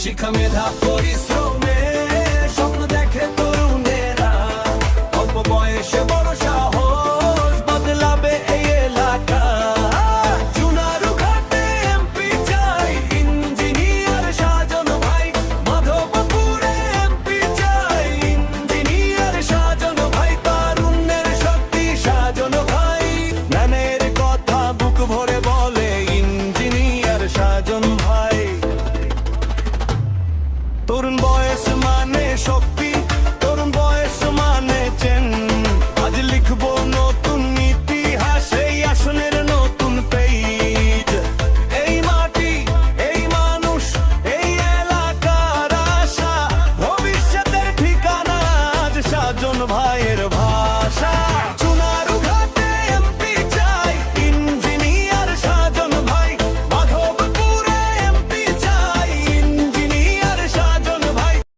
শিক্ষা মেধা পরিশ্রমে স্বপ্ন দেখে তরুণেরা, অল্প বয়সে বড় সাহস, বদলাবে এই এলাকা। চুনারু ঘাটে এমপি চাই, ইঞ্জিনিয়ার সাজন ভাই। মাধবপুরে এমপি চাই, ইঞ্জিনিয়ার সাজন ভাই। তারুণ্যের শক্তি সাজন ভাই, জ্ঞানের কথা বুক ভরে বলে ইঞ্জিনিয়ার সাজন ভাই। তরুণ বয়স মানে শক্তি।